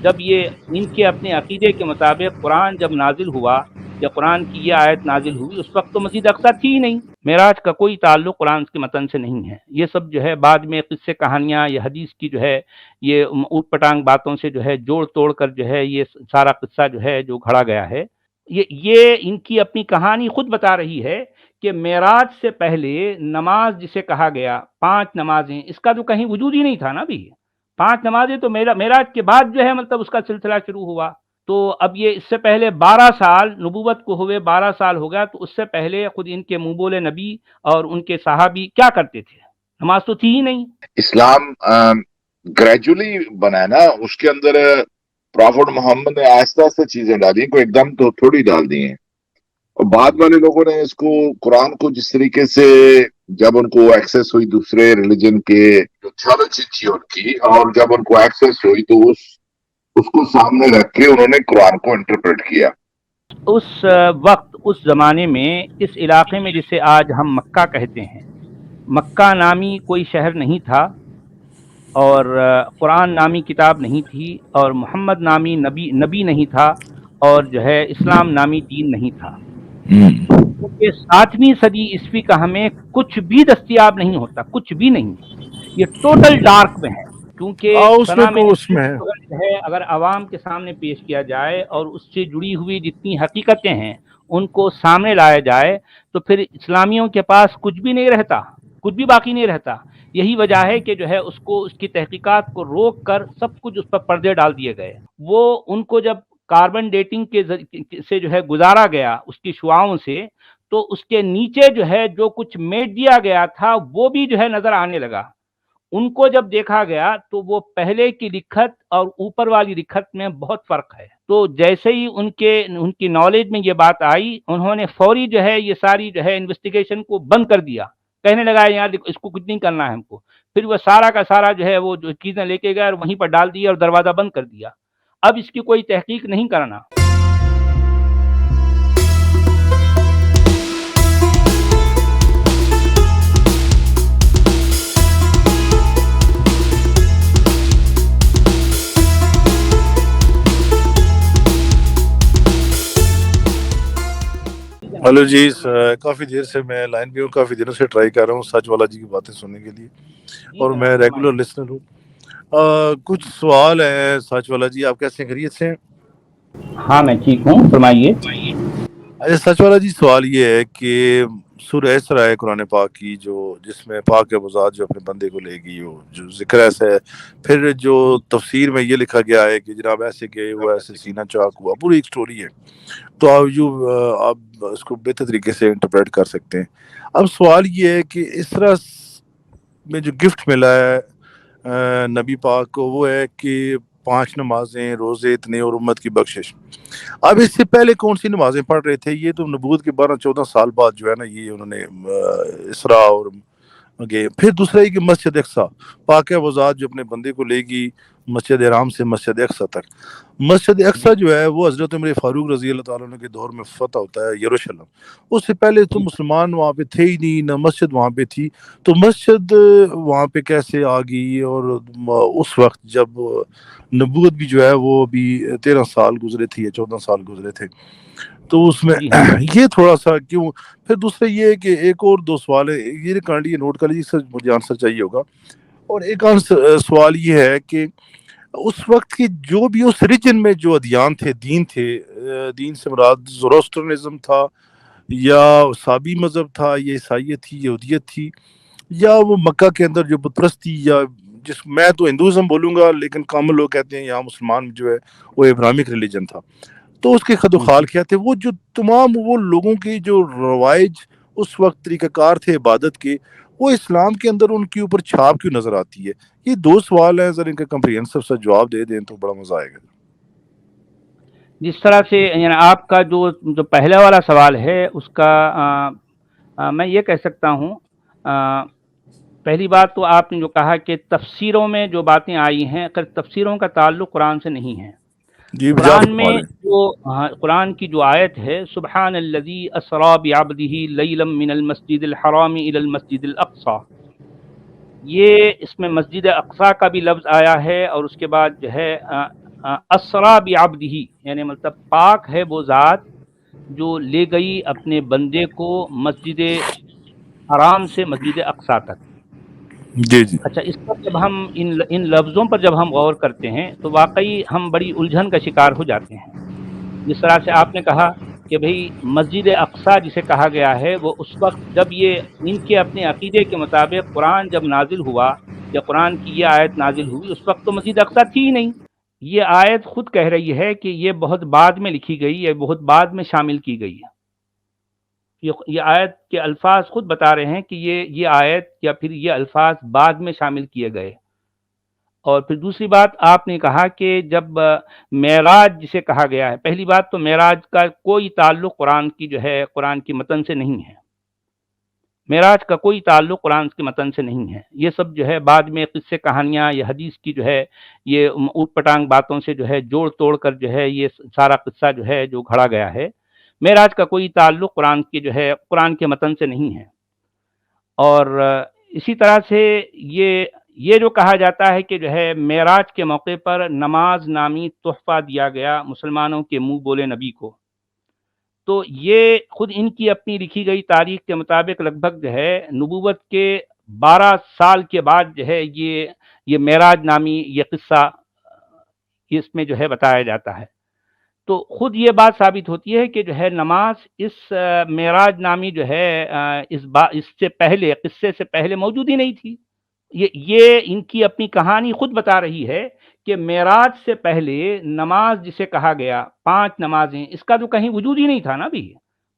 جب یہ ان کے اپنے عقیدے کے مطابق قرآن جب نازل ہوا یا قرآن کی یہ آیت نازل ہوئی، اس وقت تو مسجد اقصیٰ تھی ہی نہیں، معراج کا کوئی تعلق قرآن کے متن سے نہیں ہے۔ یہ سب جو ہے بعد میں قصے کہانیاں یا حدیث کی جو ہے یہ اوٹ پٹانگ باتوں سے جو ہے جوڑ توڑ کر جو ہے یہ سارا قصہ جو ہے جو گھڑا گیا ہے۔ یہ ان کی اپنی کہانی خود بتا رہی ہے کہ معراج سے پہلے نماز جسے کہا گیا 5 نمازیں، اس کا تو کہیں وجود ہی نہیں تھا نا بھی۔ 5 نمازیں تو معراج کے بعد جو ہے مطلب اس کا سلسلہ شروع ہوا۔ تو اب یہ اس سے پہلے 12 سال نبوت کو ہوئے، 12 سال ہو گیا، تو اس سے پہلے خود ان کے منہ بولے نبی اور ان کے صحابی کیا کرتے تھے؟ نماز تو تھی ہی نہیں۔ اسلام گریجولی بنا ہے نا، اس کے اندر پرافٹ محمد نے آہستہ آہستہ چیزیں ڈالی، کو ایک دم تو تھوڑی ڈال دی ہیں، اور بعد والے لوگوں نے اس کو قرآن کو جس طریقے سے جب ان کو ایکسیس ہوئی دوسرے ریلیجن کے جو تھیولوجی تھی ان کی، اور جب ان کو ایکسیس ہوئی تو اس کو سامنے رکھ کے انہوں نے قرآن کو انٹرپریٹ کیا۔ اس وقت اس زمانے میں اس علاقے میں جسے آج ہم مکہ کہتے ہیں، مکہ نامی کوئی شہر نہیں تھا، اور قرآن نامی کتاب نہیں تھی، اور محمد نامی نبی نہیں تھا، اور جو ہے اسلام نامی دین نہیں تھا۔ کیونکہ 7ویں صدی عیسوی کا ہمیں کچھ بھی دستیاب نہیں ہوتا، کچھ بھی نہیں، یہ ٹوٹل ڈارک میں ہے۔ کیونکہ اس میں کو اس میں ہے اگر عوام کے سامنے پیش کیا جائے اور اس سے جڑی ہوئی جتنی حقیقتیں ہیں ان کو سامنے لایا جائے تو پھر اسلامیوں کے پاس کچھ بھی نہیں رہتا، کچھ بھی باقی نہیں رہتا۔ یہی وجہ ہے کہ جو ہے اس کو اس کی تحقیقات کو روک کر سب کچھ اس پر پردے ڈال دیے گئے۔ وہ ان کو جب کاربن ڈیٹنگ کے سے جو ہے گزارا گیا اس کی شعاؤں سے، تو اس کے نیچے جو ہے جو کچھ میٹ دیا گیا تھا وہ بھی جو ہے نظر آنے لگا۔ ان کو جب دیکھا گیا تو وہ پہلے کی لکھت اور اوپر والی لکھت میں بہت فرق ہے۔ تو جیسے ہی ان کی نالج میں یہ بات آئی، انہوں نے فوری جو ہے یہ ساری جو ہے انویسٹیگیشن کو بند کر دیا، کہنے لگا یار اس کو کچھ نہیں کرنا ہے ہم کو۔ پھر وہ سارا کا سارا جو ہے وہ جو چیزیں لے کے گئے اور وہیں پر ڈال دیا اور دروازہ بند کر دیا۔ اب اس کی کوئی تحقیق نہیں کرنا۔ ہلو جی، کافی دیر سے میں لائن پہ ہوں، کافی دنوں سے ٹرائی کر رہا ہوں سچ والا جی کی باتیں سننے کے لیے، اور میں ریگولر لسنر ہوں۔ کچھ سوال ہیں سچ والا جی، آپ کیسے ہیں؟ خیریت سے ہیں؟ ہاں میں ٹھیک ہوں، فرمائیے۔ اچھا سچ والا جی، سوال یہ ہے کہ سورہ اسراء ہے قرآن پاک کی، جس میں پاک کے ذات جو اپنے بندے کو لے گی، جو ذکر ایسا ہے، پھر جو تفسیر میں یہ لکھا گیا ہے کہ جناب ایسے گئے ہوا، ایسے سینہ چاک ہوا، پوری ایک سٹوری ہے۔ تو آپ اس کو بہتر طریقے سے انٹرپریٹ کر سکتے ہیں۔ اب سوال یہ ہے کہ اسراء میں جو گفٹ ملا ہے نبی پاک کو، وہ ہے کہ 5 نمازیں، روزے اتنے، اور امت کی بخشش۔ اب اس سے پہلے کون سی نمازیں پڑھ رہے تھے؟ یہ تو نبوت کے 12-14 سال بعد جو ہے نا، یہ انہوں نے اسراء اور گئے۔ پھر دوسرا یہ کہ مسجد اقصیٰ، پاک وہ ذات جو اپنے بندے کو لے گی مسجد حرام سے مسجد اقصیٰ تک۔ مسجد اقصیٰ جو ہے وہ حضرت عمر فاروق رضی اللہ تعالیٰ عنہ کے دور میں فتح ہوتا ہے یروشلم۔ اس سے پہلے تو مسلمان وہاں پہ تھے ہی نہیں، نہ مسجد وہاں پہ تھی، تو مسجد وہاں پہ کیسے آ گئی؟ اور اس وقت جب نبوت بھی جو ہے وہ بھی 13 سال گزرے تھے یا 14 سال گزرے تھے، تو اس میں یہ تھوڑا سا کیوں؟ پھر دوسرا یہ ہے کہ ایک اور 2 سوال ہے، یہ کر لیے، نوٹ کر لیجیے سر، مجھے آنسر چاہیے ہوگا۔ اور ایک سوال یہ ہے کہ اس وقت کی جو بھی اس ریجن میں جو ادیان تھے، دین تھے، دین سے مراد زوروسٹرنزم تھا یا صابی مذہب تھا یا عیسائیت تھی، یہودیت تھی، یا وہ مکہ کے اندر جو بت پرستی، یا میں تو ہندوازم بولوں گا لیکن کامن لوگ کہتے ہیں یہاں مسلمان جو ہے وہ ابراہمک ریلیجن تھا، تو اس کے خد و خال کیا تھے؟ وہ جو تمام وہ لوگوں کی جو روائج اس وقت طریقہ کار تھے عبادت کے، وہ اسلام کے اندر ان کے اوپر چھاپ کیوں نظر آتی ہے؟ یہ 2 سوال ہیں، ذرا ان کا کمپریہنسو سا جواب دے دیں تو بڑا مزہ آئے گا۔ جس طرح سے یعنی آپ کا جو پہلا والا سوال ہے اس کا میں یہ کہہ سکتا ہوں، پہلی بات تو آپ نے جو کہا کہ تفسیروں میں جو باتیں آئی ہیں، تفسیروں کا تعلق قرآن سے نہیں ہے۔ قرآن میں قرآن کی جو آیت ہے، سبحان الذی اسری بعبدہ لیلا من المسجد الحرام الی المسجد الاقصی، یہ اس میں مسجد اقصی کا بھی لفظ آیا ہے، اور اس کے بعد جو ہے اسرا بعبدہ، یعنی مطلب پاک ہے وہ ذات جو لے گئی اپنے بندے کو مسجد حرام سے مسجد اقصیٰ تک۔ جی جی اچھا، اس پر جب ہم ان لفظوں پر جب ہم غور کرتے ہیں تو واقعی ہم بڑی الجھن کا شکار ہو جاتے ہیں۔ جس طرح سے آپ نے کہا کہ بھئی مسجد اقصیٰ جسے کہا گیا ہے، وہ اس وقت جب یہ ان کے اپنے عقیدے کے مطابق قرآن جب نازل ہوا یا قرآن کی یہ آیت نازل ہوئی، اس وقت تو مسجد اقصیٰ تھی ہی نہیں۔ یہ آیت خود کہہ رہی ہے کہ یہ بہت بعد میں لکھی گئی، یہ بہت بعد میں شامل کی گئی ہے۔ یہ آیت کے الفاظ خود بتا رہے ہیں کہ یہ آیت یا پھر یہ الفاظ بعد میں شامل کیے گئے۔ اور پھر دوسری بات آپ نے کہا کہ جب معراج جسے کہا گیا ہے، پہلی بات تو معراج کا کوئی تعلق قرآن کی جو ہے قرآن کی متن سے نہیں ہے۔ معراج کا کوئی تعلق قرآن کے متن سے نہیں ہے۔ یہ سب جو ہے بعد میں قصے کہانیاں یا حدیث کی جو ہے یہ اوٹ پٹانگ باتوں سے جو ہے جوڑ توڑ کر جو ہے یہ سارا قصہ جو ہے جو گھڑا گیا ہے۔ معراج کا کوئی تعلق قرآن کی جو ہے قرآن کے متن سے نہیں ہے۔ اور اسی طرح سے یہ جو کہا جاتا ہے کہ جو ہے معراج کے موقع پر نماز نامی تحفہ دیا گیا مسلمانوں کے منہ بولے نبی کو، تو یہ خود ان کی اپنی لکھی گئی تاریخ کے مطابق لگ بھگ جو ہے نبوت کے 12 سال کے بعد جو ہے یہ معراج نامی یہ قصہ اس میں جو ہے بتایا جاتا ہے۔ تو خود یہ بات ثابت ہوتی ہے کہ جو ہے نماز اس معراج نامی جو ہے اس سے پہلے قصے سے پہلے موجود ہی نہیں تھی۔ یہ ان کی اپنی کہانی خود بتا رہی ہے کہ معراج سے پہلے نماز جسے کہا گیا 5 نمازیں، اس کا تو کہیں وجود ہی نہیں تھا نا بھی۔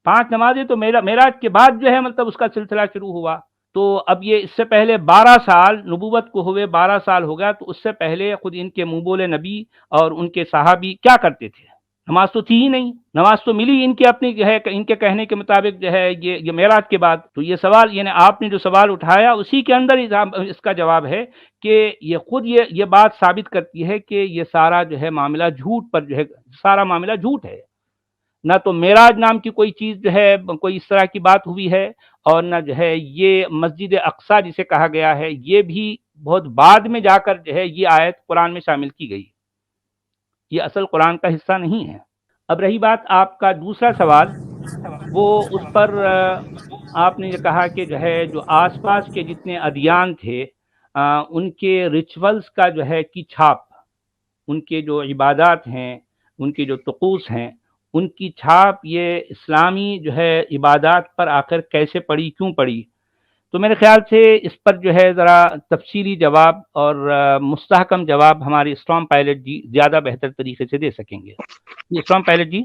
5 نمازیں تو معراج کے بعد جو ہے مطلب اس کا سلسلہ شروع ہوا۔ تو اب یہ اس سے پہلے 12 سال نبوت کو ہوئے 12 سال ہو گیا، تو اس سے پہلے خود ان کے منہ بولے نبی اور ان کے صحابی کیا کرتے تھے؟ نماز تو تھی ہی نہیں، نماز تو ملی ان کے اپنی جو ہے ان کے کہنے کے مطابق جو ہے یہ معراج کے بعد۔ تو یہ سوال یعنی آپ نے جو سوال اٹھایا اسی کے اندر اس کا جواب ہے کہ یہ خود یہ بات ثابت کرتی ہے کہ یہ سارا جو ہے معاملہ جھوٹ پر جو ہے سارا معاملہ جھوٹ ہے۔ نہ تو معراج نام کی کوئی چیز جو ہے کوئی اس طرح کی بات ہوئی ہے، اور نہ جو ہے یہ مسجد اقصیٰ جسے کہا گیا ہے یہ بھی بہت بعد میں جا کر جو ہے یہ آیت قرآن میں شامل کی گئی، یہ اصل قرآن کا حصہ نہیں ہے۔ اب رہی بات آپ کا دوسرا سوال، وہ اس پر آپ نے یہ کہا کہ جو ہے جو آس پاس کے جتنے ادیان تھے ان کے ریچولز کا جو ہے کی چھاپ، ان کے جو عبادات ہیں، ان کے جو طقوس ہیں، ان کی چھاپ یہ اسلامی جو ہے عبادات پر آخر کیسے پڑی، کیوں پڑی؟ تو میرے خیال سے اس پر جو ہے ذرا تفصیلی جواب اور مستحکم جواب ہمارے اسٹرام پائلٹ جی زیادہ بہتر طریقے سے دے سکیں گے۔ اسٹرام پائلٹ جی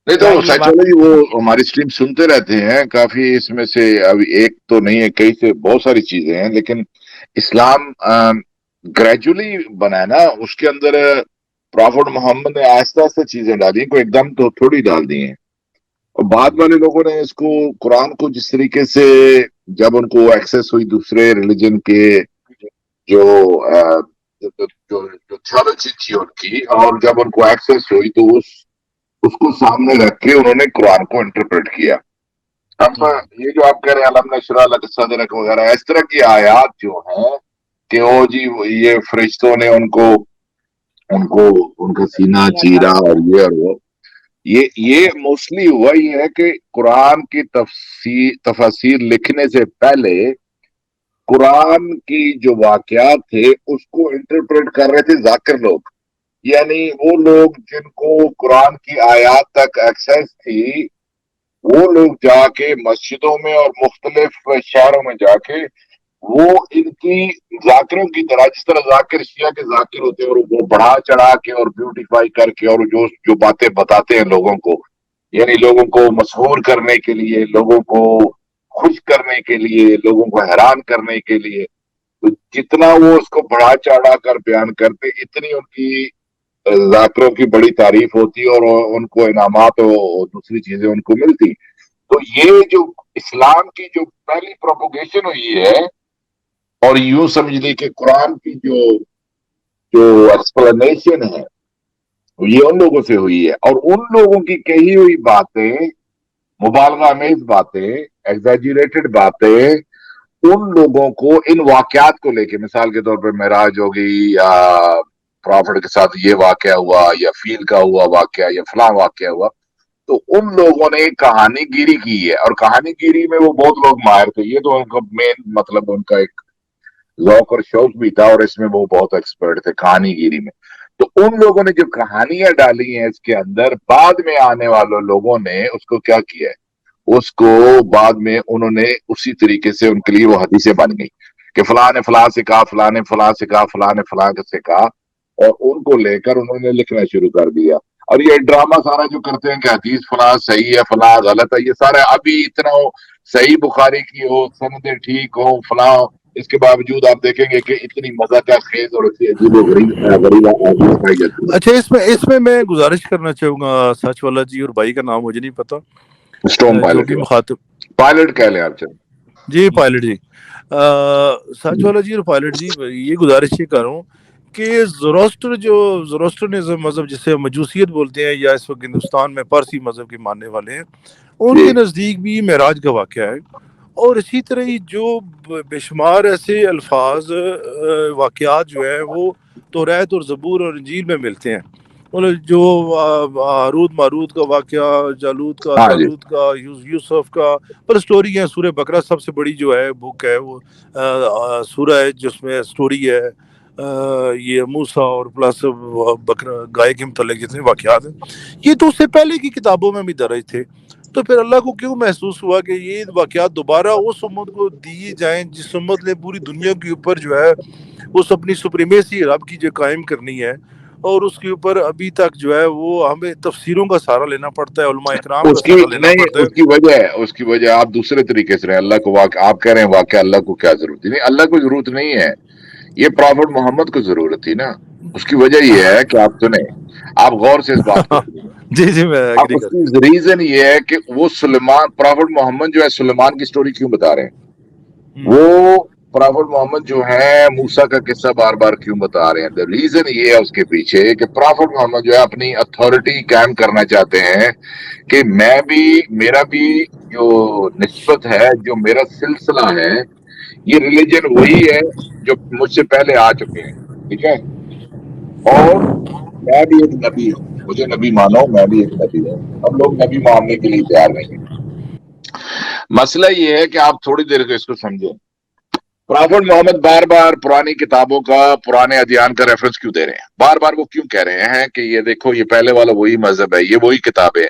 نہیں تو سچ وہ ہماری اسٹریم سنتے رہتے ہیں کافی، اس میں سے ابھی ایک تو نہیں ہے، کئی سے بہت ساری چیزیں ہیں، لیکن اسلام گریجولی بنا ہے نا، اس کے اندر پرافٹ محمد نے آہستہ آہستہ چیزیں ڈالی، کوئی ایک دم تو تھوڑی ڈال دی ہیں۔ اور بعد والے لوگوں نے اس کو قرآن کو جس طریقے سے جب ان کو ایکسیس ہوئی دوسرے ریلیجن کے جو تھیولوجی تھی ان کی، اور جب ان کو ایکسیس ہوئی تو اس کو سامنے رکھ کے انہوں نے قرآن کو انٹرپریٹ کیا۔ اب یہ جو آپ کہہ رہے ہیں علم نشرح لک صدرک وغیرہ، اس طرح کی آیات جو ہیں کہ او جی یہ فرشتوں نے ان کا سینہ چیرا اور یہ اور وہ، یہ موسٹلی ہوا یہ ہے کہ قرآن کی تفاسیر لکھنے سے پہلے قرآن کی جو واقعات تھے اس کو انٹرپریٹ کر رہے تھے ذاکر لوگ، یعنی وہ لوگ جن کو قرآن کی آیات تک ایکسیس تھی، وہ لوگ جا کے مسجدوں میں اور مختلف شہروں میں جا کے وہ ان کی ذاکروں کی طرح، جس طرح ذاکر شیعہ کے ذاکر ہوتے ہیں اور وہ بڑھا چڑھا کے اور بیوٹیفائی کر کے اور جو باتیں بتاتے ہیں لوگوں کو، یعنی لوگوں کو مسحور کرنے کے لیے، لوگوں کو خوش کرنے کے لیے، لوگوں کو حیران کرنے کے لیے، تو جتنا وہ اس کو بڑھا چڑھا کر بیان کرتے اتنی ان کی ذاکروں کی بڑی تعریف ہوتی اور ان کو انعامات اور دوسری چیزیں ان کو ملتی۔ تو یہ جو اسلام کی جو پہلی پروپوگیشن ہوئی ہے، اور یوں سمجھ لی کہ قرآن کی جو ایکسپلینیشن ہے یہ ان لوگوں سے ہوئی ہے، اور ان لوگوں کی کہی ہوئی باتیں، مبالغہ آمیز باتیں، ایگزیجریٹڈ باتیں، ان لوگوں کو ان واقعات کو لے کے، مثال کے طور پہ معراج ہو گئی یا प्रॉफिट के साथ ये वाकया हुआ या फील का हुआ वाकया या फलां वाकया हुआ, तो उन लोगों ने कहानीगिरी की है, और कहानीगिरी में वो बहुत लोग माहिर थे। ये तो उनका मेन मतलब उनका एक ज़ौक और शौक भी था, और इसमें वो बहुत एक्सपर्ट थे कहानीगिरी में। तो उन लोगों ने जो कहानियां डाली हैं इसके अंदर, बाद में आने वाले लोगों ने उसको क्या किया है, उसको बाद में उन्होंने उसी तरीके से, उनके लिए वो हदीसें बन गई कि फलां ने फलां से कहा, फलां ने फलां से कहा, फलां ने फलां से कहा, और उनको लेकर उन्होंने लिखना शुरू कर दिया। और ये ड्रामा सारा जो करते हैं कि हदीस फलां सही है फलां गलत है, ये सारा अभी इतना हो, सही बुखारी की हो, सनदें ठीक हो, फलां हो, इसके बावजूद आप देखेंगे कि इतनी मजाक खेज और इतनी अजीब गरीब हदीस पाई जाती अच्छा, इसमें इसमें मैं गुजारिश करना चाहूँगा, सच वाला जी और भाई का नाम मुझे नहीं पता, है। स्टोन जो पायलट भी मुखातिब, पायलट कह लें आप चलो। जी पायलट जी, सच वाला जी और पायलट जी, ये गुजारिश ये कर रहा हूँ कि ज़ोरोस्ट्रियनिज़्म मज़हब जिसे मजूसियत बोलते हैं, या इस वक्त हिंदुस्तान में पारसी मज़हब के मानने वाले हैं, उनके जी नज़दीक भी मेराज का वाक़या है। और इसी तरह ही जो बेशुमार ऐसे अल्फाज वाक़यात जो है वो तौरात और ज़बूर और इंजील में मिलते हैं। मतलब जो हारूत मारूत का वाक़या, जालूत का, हाँ जी तालूत का, यूसुफ का, पर स्टोरी है। सूरह बकरा सबसे बड़ी जो है बुक है, वो सूरह है जिसमें स्टोरी है ये मूसा और प्लस बकरा गाय के मुतल्लिक जितने वाक़यात हैं, ये तो उससे पहले की किताबों में भी दर्ज थे। तो फिर अल्लाह को क्यों महसूस हुआ कि ये वाक़यात दोबारा उस उम्मत को दिए जाएं जिस उम्मत ने पूरी दुनिया के ऊपर जो है उस अपनी सुप्रीमेसी रब की जो कायम करनी है, और उसके ऊपर अभी तक जो है वो हमें तफसीरों का सहारा लेना पड़ता है, उलमा इकराम का उसकी सहारा लेना नहीं, पड़ता है। उसकी वजह आप दूसरे तरीके से रहे। अल्लाह को आप कह रहे हैं वाकया अल्लाह को क्या जरूरत नहीं, अल्लाह को जरूरत नहीं है, ये प्रॉफिट मोहम्मद को जरूरत थी ना। उसकी वजह ये है कि आप सुने, आप गौर से इस बात को सुनिए। जी जी, मैं अब एग्री करता उसकी रीजन ये है कि वो सुलेमान, प्रॉफिट मोहम्मद जो है सुलेमान की स्टोरी क्यों बता रहे हैं, हूँ। वो प्रॉफिट मोहम्मद जो है मूसा का किस्सा बार बार क्यों बता रहे हैं। द रीजन ये है उसके पीछे कि प्रॉफिट मोहम्मद जो है अपनी अथॉरिटी कायम करना चाहते हैं कि मैं भी, मेरा भी जो निस्बत है, जो मेरा सिलसिला है, ये रिलीजन वही है जो मुझसे पहले आ चुके हैं, ठीक है, और मैं भी एक नबी हूँ, मुझे नबी मानो, मैं भी एक नबी हूँ। हम लोग नबी मानने के लिए तैयार नहीं है। मसला ये है कि आप थोड़ी देर को इसको समझें। प्रॉफिट मोहम्मद बार बार पुरानी किताबों का, पुराने अध्ययन का रेफरेंस क्यों दे रहे हैं, बार बार वो क्यों कह रहे हैं कि ये देखो ये पहले वाला वही मजहब है, ये वही किताबें है।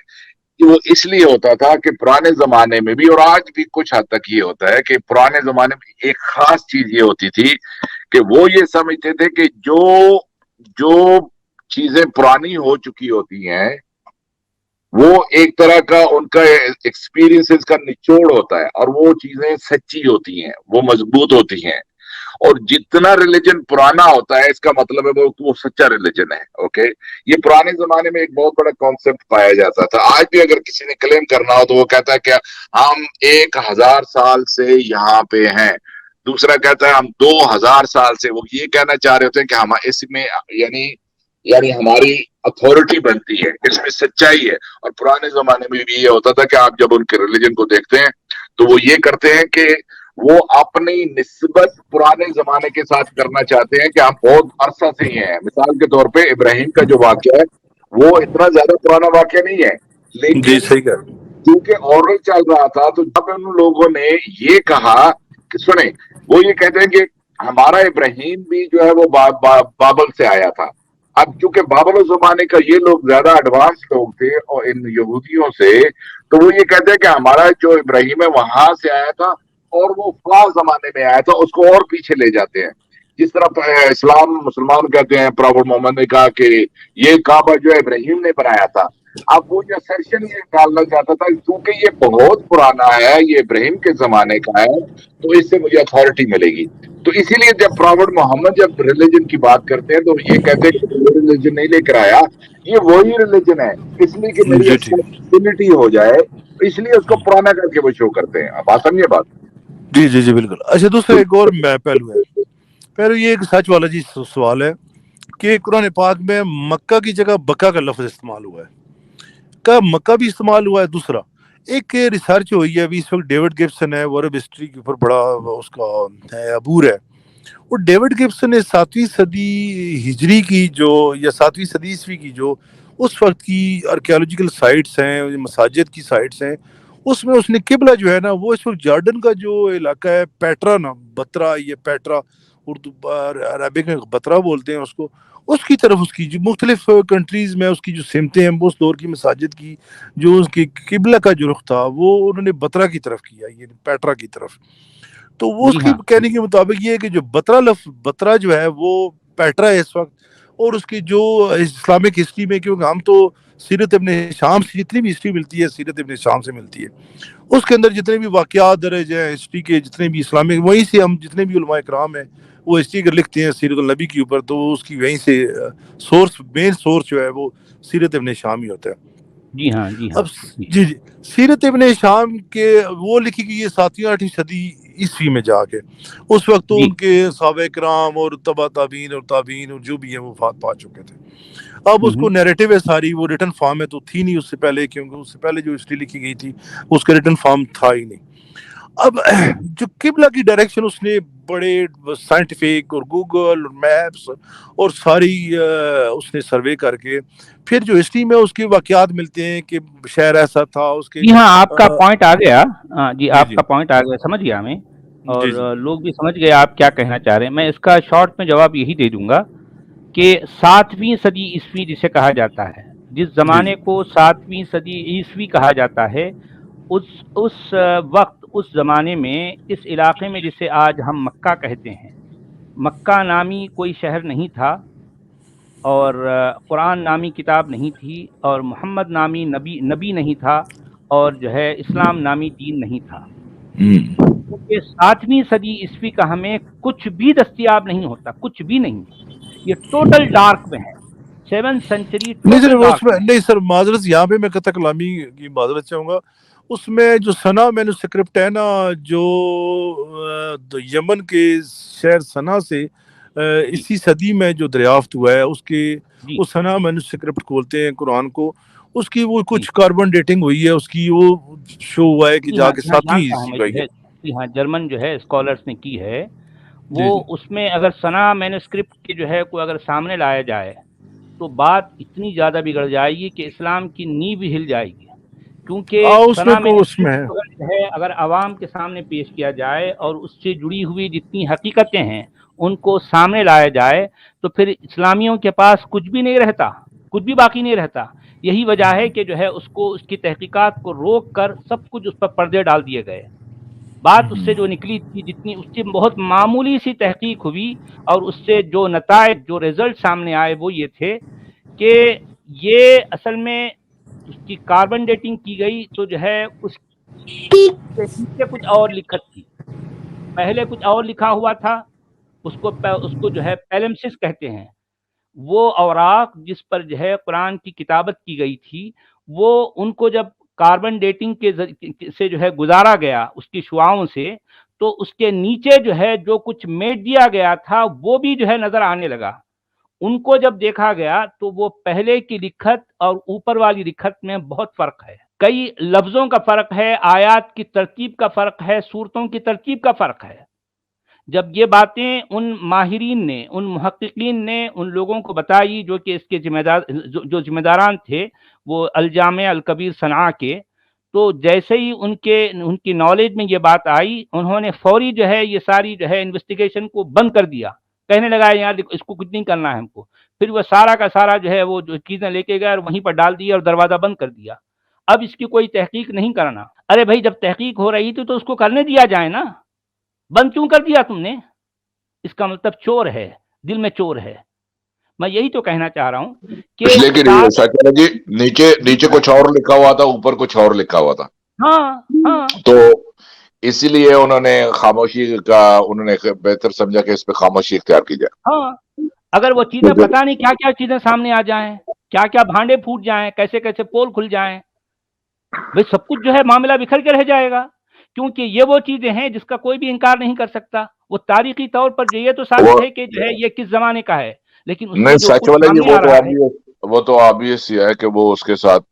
कि वो इसलिए होता था कि पुराने जमाने में भी, और आज भी कुछ हद तक ये होता है कि पुराने जमाने में एक खास चीज ये होती थी कि वो ये समझते थे कि जो जो चीजें पुरानी हो चुकी होती हैं वो एक तरह का उनका एक्सपीरियंसेस का निचोड़ होता है, और वो चीजें सच्ची होती हैं, वो मजबूत होती हैं। और जितना रिलीजन पुराना होता है इसका मतलब है वो सच्चा रिलीजन है। ओके, ये पुराने जमाने में एक बहुत बड़ा कॉन्सेप्ट पाया जाता था। आज भी अगर किसी ने क्लेम करना हो तो वो कहता है कि हम 1000 साल से यहाँ पे हैं, दूसरा कहता है हम 2000 साल से। वो ये कहना चाह रहे होते हैं कि हम इसमें यानी यानी हमारी अथॉरिटी बनती है, इसमें सच्चाई है। और पुराने जमाने में भी ये होता था कि आप जब उनके रिलीजन को देखते हैं तो वो ये करते हैं कि वो अपनी निस्बत पुराने जमाने के साथ करना चाहते हैं कि हम बहुत अरसा से ही हैं। मिसाल के तौर पे इब्राहिम का जो वाक्य है वो इतना ज्यादा पुराना वाक्य नहीं है, जी लेकिन सही कह रहे हैं। क्योंकि ऑर्डर चल रहा था तो जब उन लोगों ने ये कहा कि सुने, वो ये कहते हैं कि हमारा इब्राहिम भी जो है वो बाबल से आया था। अब क्योंकि बाबल जमाने का ये लोग ज्यादा एडवांस लोग थे और इन यहूदियों से, तो वो ये कहते हैं कि हमारा जो इब्राहिम है वहां से आया था और वो फला जमाने में आया था, उसको और पीछे ले जाते हैं। जिस तरह इस्लाम मुसलमान कहते हैं, प्रॉफिट मोहम्मद ने कहा कि ये काबा जो है इब्राहिम ने बनाया था। अब वो जो सेक्शन ये डालना चाहता था क्योंकि ये बहुत पुराना है, ये इब्राहिम के जमाने का है, तो इससे मुझे अथॉरिटी मिलेगी। तो इसीलिए जब प्रॉफिट मोहम्मद जब रिलीजन की बात करते हैं तो ये कहते हैं कि वो रिलीजन नहीं लेकर आया, ये वही रिलीजन है, इसलिए कि मेरी जी ठीक, एक्सेप्टेबिलिटी हो जाए, तो इसलिए उसको पुराना करके वो शो करते हैं। अब आप समझिए बात। जी जी जी बिल्कुल। अच्छा, दूसरा एक और पहलू है। पहलू ये एक सच वाला जी सवाल है कि कुरान पाक में मक्का की जगह बक्का का लफ्ज इस्तेमाल हुआ है, का मक्का भी इस्तेमाल हुआ है। दूसरा एक रिसर्च हुई है अभी इस वक्त, डेविड गिब्सन है, वो अरब हिस्ट्री के ऊपर बड़ा उसका है, अबूर है। اور ڈیوڈ گبسن نے 7ویں صدی ہجری کی جو یا 7ویں صدی عیسوی کی جو اس وقت کی آرکیالوجیکل سائٹس ہیں، مساجد کی سائٹس ہیں، اس میں اس نے قبلہ جو ہے نا وہ اس وقت جارڈن کا جو علاقہ ہے پیٹرا نا بترا، یہ پیٹرا اردو عربک میں بترا بولتے ہیں اس کو، اس کی طرف اس کی جو مختلف کنٹریز میں اس کی جو سمتیں ہیں اس دور کی مساجد کی جو اس کی قبلہ کا جو رخ تھا وہ انہوں نے بترا کی طرف کیا، یہ پیٹرا کی طرف. تو وہ اس جی کی ہاں کہنے کے مطابق یہ ہے کہ جو بترا جو ہے وہ پیٹرا ہے اس وقت، اور اس کی جو اسلامک ہسٹری میں، کیونکہ ہم تو سیرت ابن شام سے جتنی بھی ہسٹری ملتی ہے سیرت ابن شام سے ملتی ہے، اس کے اندر جتنے بھی واقعات درج ہیں ہسٹری کے، جتنے بھی اسلامک، وہیں سے ہم جتنے بھی علماء کرام ہیں وہ ہسٹری اگر لکھتے ہیں سیرت النبی کے اوپر تو اس کی وہیں سے سورس، مین سورس جو ہے وہ سیرت ابن شام ہی ہوتا ہے. جی ہاں جی ہاں اب جی سیرت ابن شام کے وہ لکھی گئی ہے 7ویں 8ویں صدی عیسوی میں جا کے، اس وقت تو جی ان کے صحابہ کرام اور تبع تابعین اور تابعین اور جو بھی ہیں وہ وفات پا چکے تھے. اب اس کو نیریٹو ہے ساری، وہ ریٹن فارم میں تو تھی نہیں اس سے پہلے، کیونکہ اس سے پہلے جو ہسٹری لکھی گئی تھی اس کا ریٹن فارم تھا ہی نہیں. اب جو قبلہ کی ڈائریکشن اس نے بڑے سائنٹیفک اور گوگل اور میپس اور ساری اس نے سروے کر کے پھر جو ہسٹری میں اس کے واقعات ملتے ہیں کہ شہر ایسا تھا اس کے. جی ہاں آپ کا پوائنٹ آ گیا. جی جی آپ جی کا پوائنٹ آ گیا، سمجھ گیا میں، جی جی اور لوگ بھی سمجھ گئے آپ کیا کہنا چاہ رہے ہیں. میں اس کا شارٹ میں جواب یہی دے دوں گا کہ 7ویں صدی عیسوی جسے کہا جاتا ہے، جس جی جی زمانے کو 7ویں صدی عیسوی کہا جاتا ہے، اس وقت، اس زمانے میں، اس علاقے میں جسے آج ہم مکہ کہتے ہیں، مکہ نامی کوئی شہر نہیں تھا، اور قرآن نامی کتاب نہیں تھی، اور محمد نامی نبی نہیں تھا، اور جو ہے اسلام نامی دین نہیں تھا. کیونکہ 7ویں صدی عیسوی کا ہمیں کچھ بھی دستیاب نہیں ہوتا، کچھ بھی نہیں. یہ ٹوٹل ڈارک میں ہے، 7th سینچری نہیں سر، ٹوٹل اس ڈارک میں میں ہے. نہیں سر، معذرت یہاں پہ میں قطع کلامی کی معذرت چاہوں گا. اس میں جو سنا مینوسکرپٹ ہے نا جو یمن کے شہر سنا سے جی اسی صدی میں جو دریافت ہوا ہے اس کے، جی وہ سنا مینوسکرپٹ کھولتے ہیں قرآن کو، اس کی وہ جی کچھ کاربن ڈیٹنگ ہوئی ہے اس کی، وہ شو ہوا ہے کہ جی جا ہاں کے جی ہاں 7ویں جانتا ہوں عیسوی میں، کا جو یہ. ہے جی ہاں جرمن جو ہے اسکالرس نے کی ہے وہ. جی جی اس میں اگر ثنا مینوسکرپٹ کے جو ہے کوئی اگر سامنے لایا جائے تو بات اتنی زیادہ بگڑ جائے گی کہ اسلام کی نیو بھی ہل جائے گی. کیونکہ اس میں ثنا کو اس میں مینوسکرپٹ جو ہے اگر عوام کے سامنے پیش کیا جائے اور اس سے جڑی ہوئی جتنی حقیقتیں ہیں ان کو سامنے لایا جائے تو پھر اسلامیوں کے پاس کچھ بھی نہیں رہتا، کچھ بھی باقی نہیں رہتا. یہی وجہ ہے کہ جو ہے اس کو، اس کی تحقیقات کو روک کر سب کچھ اس پر پردے ڈال دیے گئے. بات اس سے جو نکلی تھی، جتنی اس سے بہت معمولی سی تحقیق ہوئی، اور اس سے جو نتائج، جو رزلٹ سامنے آئے وہ یہ تھے کہ یہ اصل میں اس کی کاربن ڈیٹنگ کی گئی تو جو ہے اس کے نیچے کچھ اور لکھت تھی، پہلے کچھ اور لکھا ہوا تھا. اس کو جو ہے پیلمسس کہتے ہیں. وہ اوراق جس پر جو ہے قرآن کی کتابت کی گئی تھی، وہ ان کو جب کاربن ڈیٹنگ کے سے جو ہے گزارا گیا اس کی شعاؤں سے، تو اس کے نیچے جو ہے جو کچھ میٹ دیا گیا تھا وہ بھی جو ہے نظر آنے لگا. ان کو جب دیکھا گیا تو وہ پہلے کی لکھت اور اوپر والی لکھت میں بہت فرق ہے. کئی لفظوں کا فرق ہے، آیات کی ترتیب کا فرق ہے، صورتوں کی ترتیب کا فرق ہے. جب یہ باتیں ان ماہرین نے، ان محققین نے ان لوگوں کو بتائی جو کہ اس کے ذمہ داران تھے، وہ الجامع الکبیر صنعاء کے، تو جیسے ہی ان کی نالج میں یہ بات آئی، انہوں نے فوری جو ہے یہ ساری جو ہے انویسٹیگیشن کو بند کر دیا. کہنے لگا یار اس کو کچھ نہیں کرنا ہے ہم کو. پھر وہ سارا کا سارا جو ہے وہ جو چیزیں لے کے گئے اور وہیں پر ڈال دیا اور دروازہ بند کر دیا. اب اس کی کوئی تحقیق نہیں کرنا. ارے بھائی جب تحقیق ہو رہی تھی تو اس کو کرنے دیا جائے نا، بند کیوں کر دیا تم نے؟ اس کا مطلب چور ہے، دل میں چور ہے. میں یہی تو کہنا چاہ رہا ہوں کہ اس لیے کہ سائیکالوجی نیچے کچھ اور لکھا ہوا تھا، اوپر کچھ اور لکھا ہوا تھا. ہاں ہاں تو اسی لیے انہوں نے خاموشی کا، انہوں نے بہتر سمجھا کہ اس پہ خاموشی اختیار کی جائے. ہاں اگر وہ چیزیں پتہ نہیں کیا کیا چیزیں سامنے آ جائیں، کیا کیا بھانڈے پھوٹ جائیں، کیسے کیسے پول کھل جائیں، بھائی سب کچھ جو ہے معاملہ بکھر کے رہ جائے گا. کیونکہ یہ وہ چیزیں ہیں جس کا کوئی بھی انکار نہیں کر سکتا. وہ تاریخی طور پر جو یہ تو ثابت ہے کہ جو ہے یہ کس زمانے کا ہے، لیکن اس میں نہیں جو سچ کچھ والا جی، سامنے آ رہا ہے. وہ تو آبویس ہی ہے کہ وہ اس کے ساتھ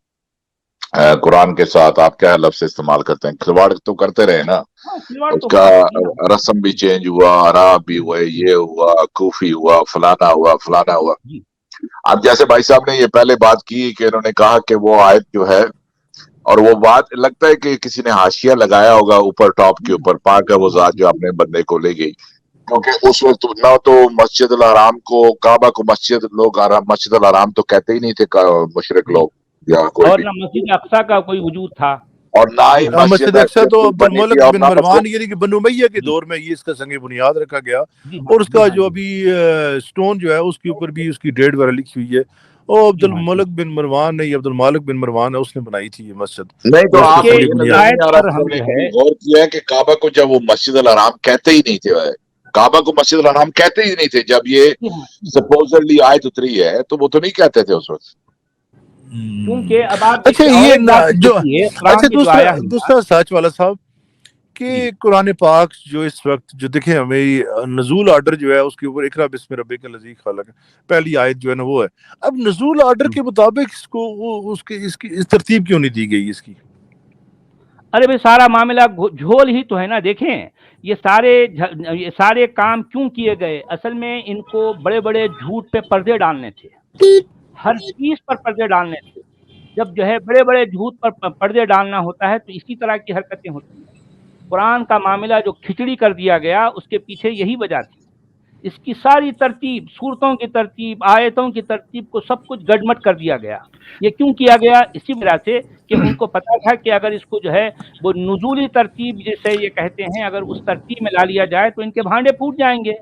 कुरान के साथ आप क्या लफ्ज इस्तेमाल करते हैं? खिलवाड़ तो करते रहे ना, हाँ, खिलवाड़ तो उसका होगा ही ना। रस्म भी चेंज हुआ, अराब भी हुए, ये हुआ, कूफी हुआ, फलाना हुआ। जी अब जैसे भाई साहब ने ये पहले बात की कि इन्होंने कहा कि वो आयत जो है, और वो बात लगता है कि किसी ने हाशिया लगाया होगा ऊपर टॉप के ऊपर, पाक है वो जात जो अपने बंदे को ले गई, क्योंकि उस वक्त ना तो मस्जिद अल हराम को, काबा को मस्जिद, लोग मस्जिद अल हराम तो कहते ही नहीं थे मुशरिक जी, लोग या कोई और भी, ना मस्जिद अक्सा का कोई वजूद था। और ना ही मस्जिद मस्जिद अक्सा तो अक्सा अब्दुल बनी थी, मलिक और बिन ना मरवान मस्जिद। यानी कि बनु उमैया के जी दौर में ये इसका संग बुनियाद रखा गया, जी हाँ और जी उसका हाँ जो जी अभी स्टोन जो है उसके ऊपर भी उसकी डेट वगैरह लिखी हुई है। और जी अब्दुल हाँ जी। मलिक बिन मरवान नहीं, अब्दुल मालिक बिन मरवान है, उसने बनाई थी ये मस्जिद, नहीं तो और इसका इसके आपको संग ये इस नजर बुनियाद। नहीं आयत आ रहा पर कि हम उन्होंने जो कभी है, गौर किया है कि काबा को जब वो मस्जिद अल हराम कहते ही नहीं थे, काबा को मस्जिद अल हराम कहते ही नहीं थे, जब ये जी हाँ, सपोजली आयत उतरी है तो वो तो नहीं कहते थे उस वक्त। क्योंकि अब आप अच्छा देखिए और ये एक बात भी जो, देखिए, अच्छा कुरान की जो दूसरा आया है ना। दूसरा सच वाला साहब जी कि कुरान पाक जो इस वक्त जो देखें हमें नजूल ऑर्डर जो है उसके ऊपर इकरा बिस्म रब्बिक लज़ी खलक, पहली आयत जो है ना वो है। अब नजूल ऑर्डर के मुताबिक इसको उसकी इसकी इस तरतीब क्यों नहीं दी गई इसकी? अरे भाई, सारा मामला झोल ही तो है ना। देखें, ये सारे काम क्यों किए गए? असल में इनको बड़े बड़े झूठ पे पर्दे डालने थे, हर चीज पर पर्दे डालने थे। जब जो है बड़े बड़े झूठ पर पर्दे डालना होता है तो इसी तरह की हरकतें होती हैं। कुरान का मामला जो खिचड़ी कर दिया गया, उसके पीछे यही वजह थी। इसकी सारी तरतीब, सूरतों की तरतीब, आयतों की तरतीब को सब कुछ गडमट कर दिया गया। ये क्यों किया गया? इसी वजह से कि उनको पता था कि अगर इसको जो है वो नुजूली तरतीब जिसे ये कहते हैं, अगर उस तरतीब में ला लिया जाए तो इनके भांडे फूट जाएंगे।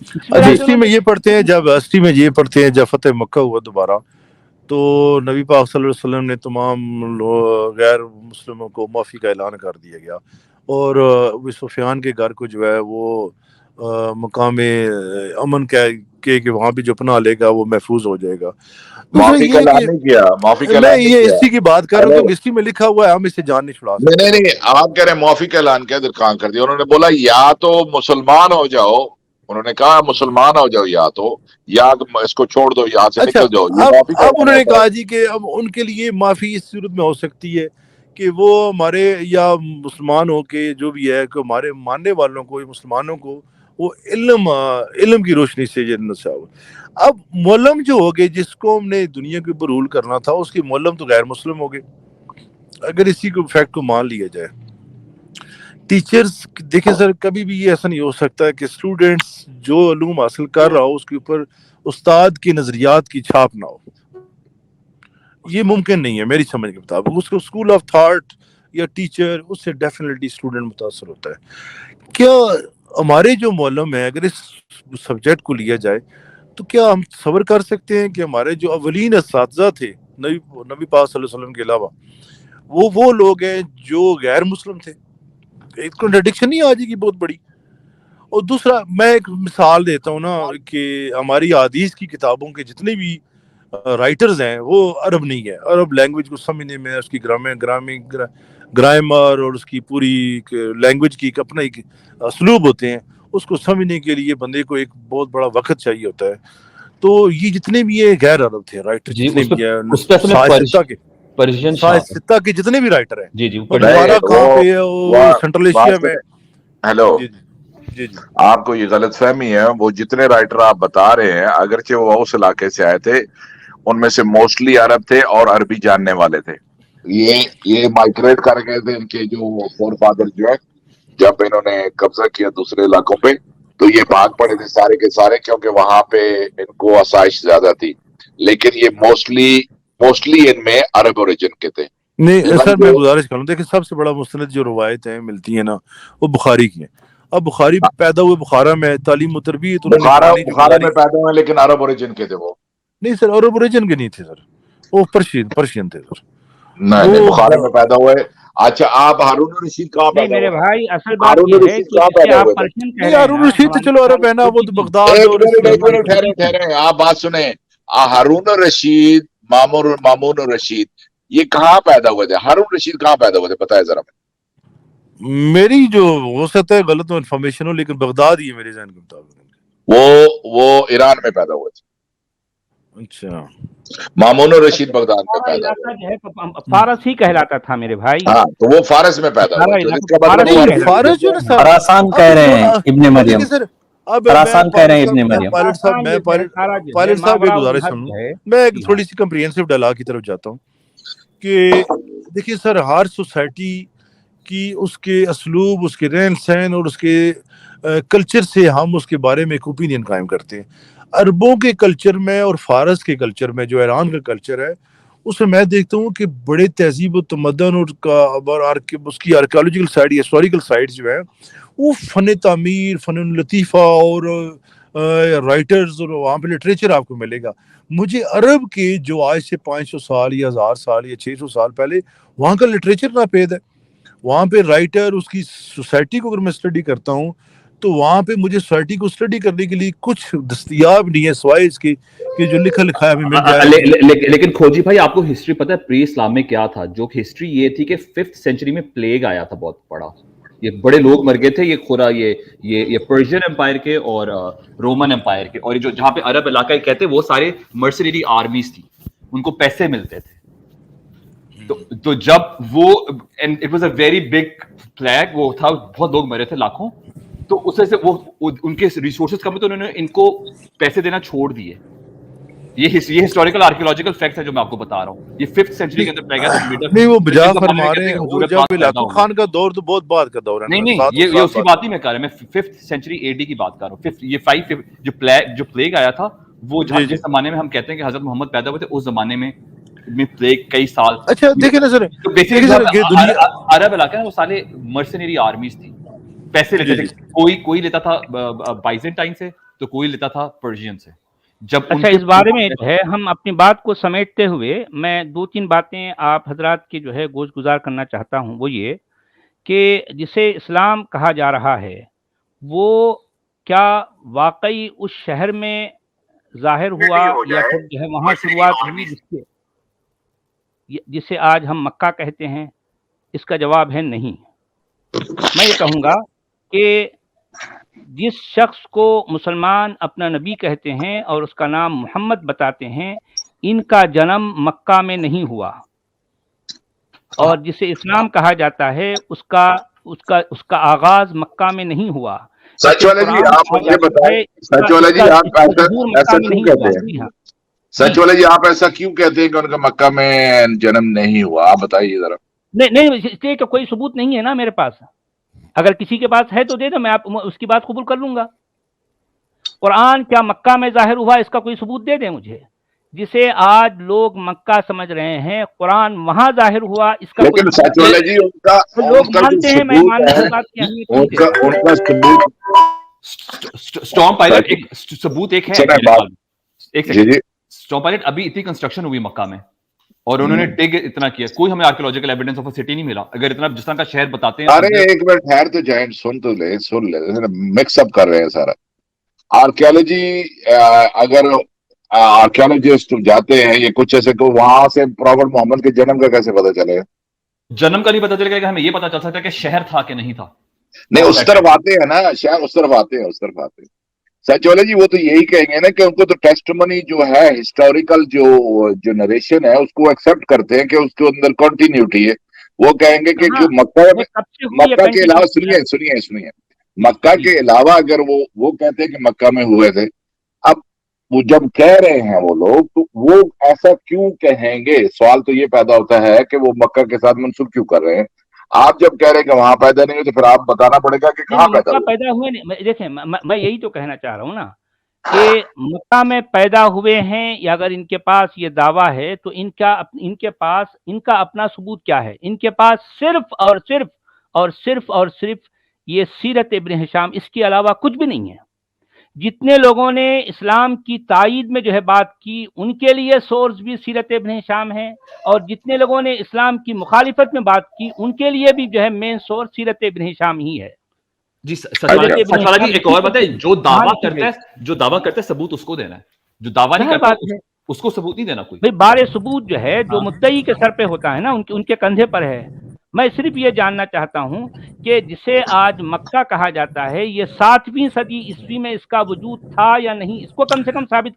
इसी अच्छा वजह से हिस्ट्री में उन्होंने ये पढ़ते हैं, जब हिस्ट्री में ये पढ़ते हैं जब फतेह मक्का हुआ दोबारा, तो नबी पाक सल्लल्लाहु अलैहि वसल्लम ने तमाम गैर मुस्लिमों को माफ़ी का ऐलान कर दिया गया, और अबू सुफियान के घर को जो है वो मकाम अमन के वहाँ भी जो पनाह लेगा वो महफूज हो जाएगा। दूसरा माफी का ये है ऐलान कि नहीं किया, माफी का मैं ऐलान नहीं ये किया। हिस्ट्री की बात कर रहा हूँ हेलो, क्योंकि हिस्ट्री में लिखा हुआ है, हम इससे जान नहीं छुड़ा नहीं सकते नहीं ना। नहीं, आप कह रहे हैं माफी का ऐलान क्या कहाँ कर दिया? उन्होंने बोला या तो मुसलमान हो जाओ, उन्होंने कहा मुसलमान हो जाओ, या इसको छोड़ दो, यहाँ से अच्छा निकल जाओ, ये अब माफी का अब ऐलान उन्होंने होता है। कहा जी कि अब उनके लिए माफ़ी इस सूरत में हो सकती है कि वो हमारे या मुसलमान हो के जो भी है कि हमारे मानने वालों को, मुसलमानों को वो इल्म की रोशनी से ये नसाव। अब मौलम जो हो गए, जिसको हमने दुनिया के ऊपर रूल करना था, उसके मौलम तो गैर मुस्लिम हो गए, अगर इसी को फैक्ट को मान लिया जाए। टीचर्स देखें सर, कभी भी ये ऐसा नहीं हो सकता है कि स्टूडेंट्स जो इल्म हासिल कर रहा हो उसके ऊपर उस्ताद की नजरियात की छाप ना हो, ये मुमकिन नहीं है मेरी समझ के मुताबिक। उसको स्कूल ऑफ थॉट या टीचर, उससे डेफिनेटली स्टूडेंट मुतासर होता है। क्या हमारे जो मौलम है, अगर इस सब्जेक्ट को लिया जाए तो क्या हम सब्र कर सकते हैं कि हमारे जो अवलीन असातिज़ा थे नबी नबी पाक सल्लल्लाहु अलैहि वसल्लम के अलावा, वो लोग हैं जो गैर मुस्लिम थे? एक कॉन्ट्रडिक्शन नहीं आ जाएगी बहुत बड़ी? और दूसरा मैं एक मिसाल देता हूँ ना कि हमारी हदीस की किताबों के जितने भी राइटर्स हैं वो अरब नहीं है। अरब लैंग्वेज को समझने में उसकी ग्रामर और उसकी पूरी लैंग्वेज की एक अपना एक असलूब होते हैं, उसको समझने के लिए बंदे को एक बहुत बड़ा वक्त चाहिए होता है। तो ये जितने भी ये गैर अरब थे राइटर, जी, जितने भी उस पे असल में पर्शियन शाह साहित्य के जितने भी राइटर हैं, जी जी वो ऊपर नहीं, दोबारा कहाँ वो पे है? वो सेंट्रल एशिया में। हेलो, जी जी जी जी आपको ये गलत फहमी है। वो जितने राइटर आप बता रहे हैं, अगरचे वो उस इलाके से आए थे, उनमें से मोस्टली अरब थे और अरबी जानने वाले थे। ये माइग्रेट कर गए थे, इनके जो फोर फादर जो है, जब इन्होंने कब्जा किया दूसरे इलाकों पे, तो ये भाग पड़े थे सारे के सारे, क्योंकि वहां पे इनको आसाइश ज्यादा थी। लेकिन ये मोस्टली इनमें अरब ओरिजिन के थे। नहीं इवन सर, मैं जो गुजारिश करूँ, देखिए सबसे बड़ा मुस्तनद जो रवायतें मिलती है ना वो बुखारी की है। अब बुखारी पैदा हुए बुखारा में, तालीम और तरबियत उन्होंने करानी जो बुखारा गुजारी में की। पैदा हुए, लेकिन अरब ओरिजिन के थे वो। नहीं सर, अरब ओरिजिन के नहीं थे सर, वो पर्शियन थे सर नहीं नहीं, बुखारा में वो। पैदा हुए। अच्छा, आप हारून रशीद कहाँ नहीं पैदा मेरे हुए? भाई, असल बात हारून यह है रशीद कि कहाँ जिसे पैदा आप हुए थे? पर्शियन कह नहीं, रहे हैं हारून ना, रशीद तो हमारे चलो अरब सारे है ना, वो छोटी तो थी, बगदाद और एक हमारी मिनट छोटी थी। ठहरे, आप बात सुने। हारून रशीद, मामून रशीद, ये कहाँ पैदा हुए थे? हारून रशीद कहाँ पैदा हुए थे, बताए जरा। मेरी जो हो सकता है गलत इन्फॉर्मेशन हो, लेकिन बगदाद ही है मेरे जहन के मुताबिक। वो ईरान में पैदा हुए थे। अच्छा मामून रशीद बगदाद में सारा पैदा इलाका हुआ। जो है फारस ही कहलाता था मेरे भाई, हाँ, तो वो फारस में पैदा हुआ, सारा तो इलाका इसका फारस मतलब ही वो कहलाता फारस जो है ना था। सर, खरासान अब कह रहे जो हैं इब्ने मरियम, देखिए सर, अब खरासान कह रहे हैं इब्ने मैं मरियम। पायलट साहब खरासान मैं जो है पायलट सारा जो है पायलट साहब एक मावरा गुजारिश उनहद सुनूं, जो है। मैं एक जी हाँ, थोड़ी सी कंप्रिहेंसिव डायलॉग की तरफ जाता हूँ कि देखिए सर, हर सोसाइटी की उसके असलूब, उसके रहन सहन और उसके कल्चर से हम उसके बारे में एक ओपिनियन कायम करते हैं। अरबों के कल्चर में और फारस के कल्चर में, जो ईरान का कल्चर है, उसमें मैं देखता हूँ कि बड़े तहजीब और तमदन और उसकी आर्कियोलॉजिकल साइड, हिस्टोरिकल साइड जो है, वो फ़न तामीर, फ़न लतीफ़ा और राइटर्स और वहाँ पे लिटरेचर आपको मिलेगा। मुझे अरब के जो आज से 500 साल या 1000 साल या 600 साल पहले वहाँ का लिटरेचर नापेद है। वहाँ पे राइटर, उसकी सोसाइटी को अगर मैं स्टडी करता हूँ तो वहाँ पे मुझे सोसाइटी को स्टडी करने के लिए कुछ दस्तयाब नहीं है सिवाय इसके कि जो लिखा लिखा हमें मिल जाए। लेकिन खोजी भाई, आपको हिस्ट्री पता है प्री इस्लाम में क्या था? जो हिस्ट्री ये थी कि 5th सेंचुरी में प्लेग आया था बहुत बड़ा, ये बड़े लोग मर गए थे, ये खुरा ये पर्शियन एम्पायर के और रोमन एम्पायर के, और ये जो जहाँ पे अरब इलाका कहते हैं वो सारे मर्सनरी आर्मीज थी, उनको पैसे मिलते थे। तो जब वो, and it was a very big flag, वो था, बहुत लोग मरे थे, लाखों, तो उससे से वो उनके रिसोर्सेज कम, तो उन्होंने इनको पैसे देना छोड़ दिए। ये हिस्टोरिकल आर्कियोलॉजिकल फैक्ट है जो मैं आपको बता रहा हूँ। ये 5th सेंचुरी के अंदर प्लेग है। नहीं, वो बजा फरमा रहे हैं, वो जब इलाका खान का दौर तो बहुत बाद का दौर है। नहीं, ये उसकी बात ही मैं कर रहा हूँ, मैं 5th सेंचुरी AD की बात कर रहा हूँ। ये 5 जो प्लेग आया था, वो जिस जमाने में हम कहते हैं कि हजरत मोहम्मद पैदा हुए थे, उस जमाने में प्लेग कई साल। अच्छा देखिए ना सर, तो बेसिकली अरब इलाका है, वो सारे मर्सनरी आर्मीज थी, पैसे लेते थे। कोई लेता था बाइजेंटाइन से, तो कोई लेता था पर्शियन से। जब अच्छा, इस बारे में जो है हम अपनी बात को समेटते हुए मैं 2-3 बातें आप हजरात की जो है गोश गुजार करना चाहता हूँ। वो ये कि जिसे इस्लाम कहा जा रहा है, वो क्या वाकई उस शहर में जाहिर हुआ या फिर जो है वहाँ शुरुआत हुई जिसे आज हम मक्का कहते हैं? इसका जवाब है नहीं। मैं ये कहूँगा कि जिस शख्स को मुसलमान अपना नबी कहते हैं और उसका नाम मोहम्मद बताते हैं, इनका जन्म मक्का में नहीं हुआ, और जिसे इस्लाम कहा जाता है उसका आगाज मक्का में नहीं हुआ। सच वाले जी आप मुझे बताएं, सच वाले जी आप ऐसा क्यों कहते हैं? सच वाले जी आप ऐसा क्यों कहते हैं कि उनका मक्का में जन्म नहीं हुआ? आप बताइए जरा। नहीं, इसलिए तो कोई सबूत नहीं है ना मेरे पास। अगर किसी के पास है तो दे दो, मैं उसकी बात कबूल कर लूंगा। कुरान क्या मक्का में जाहिर हुआ, इसका कोई सबूत दे दे मुझे। जिसे आज लोग मक्का समझ रहे हैं, कुरान वहां जाहिर हुआ, इसका लेकिन सच वाले जी उनका लोग मानते हैं, मैं मानने की बात की उनका सबूत स्टॉर्म पायलट एक सबूत एक है। एक सेकंड, स्टॉर्म पायलट अभी इतनी कंस्ट्रक्शन हुई मक्का में और उन्होंने डिग इतना किया, कोई हमें archaeological evidence of a city नहीं मिला। अगर इतना जिस तरह का शहर बताते हैं। अरे एक मिनट ठहर तो जाए, सुन ले, मिक्सअप कर रहे हैं सारा। आर्कियोलॉजी, अगर आर्कियोलॉजिस्ट जाते हैं ये कुछ ऐसे को, वहां से प्रॉफेट मोहम्मद के जन्म का कैसे पता चलेगा? जन्म का नहीं पता चलेगा, हमें ये पता चल सकता है कि शहर था कि नहीं था। नहीं, उस तरफ आते हैं ना, शहर उस तरफ आते हैं। सच वाले जी वो तो यही कहेंगे ना कि उनको तो टेस्टिमनी जो है, हिस्टोरिकल जो नरेशन है, उसको एक्सेप्ट करते हैं कि उसके अंदर कंटिन्यूटी है। वो कहेंगे कि मक्का के अलावा, सुनिए, मक्का के अलावा अगर वो कहते हैं कि मक्का में हुए थे, अब वो जब कह रहे हैं वो लोग, तो वो ऐसा क्यों कहेंगे? सवाल तो ये पैदा होता है कि वो मक्का के साथ मनसूब क्यों कर रहे हैं। आप जब कह रहे हैं कि वहां पैदा नहीं हुए, तो फिर आप बताना पड़ेगा कि कहाँ पैदा हुए नहीं। देखें, मैं यही तो कहना चाह रहा हूँ ना कि मक्का में पैदा हुए हैं, या अगर इनके पास ये दावा है तो इनका अपना सबूत क्या है? इनके पास सिर्फ और सिर्फ ये सीरत इब्न हिशाम, इसके अलावा कुछ भी नहीं है। जितने लोगों ने इस्लाम की तायीद में जो है बात की, उनके लिए सोर्स भी सीरत इब्न हिशाम है, और जितने लोगों ने इस्लाम की मुखालिफत में बात की, उनके लिए भी जो है मेन सोर्स सीरत इब्न हिशाम ही है। जी सचवाला जी, एक और बात है, जो दावा करता है सबूत उसको देना है, जो दावा नहीं करता उसको सबूत नहीं देना कोई। भाई बारे सबूत जो है जो मुद्दई के सर पे होता है ना, उनके कंधे पर है। मैं सिर्फ ये जानना चाहता हूं कि जिसे आज मक्का कहा जाता है, ये 7वीं सदी ईस्वी में इसका वजूद था या नहीं, इसको कम से कम साबित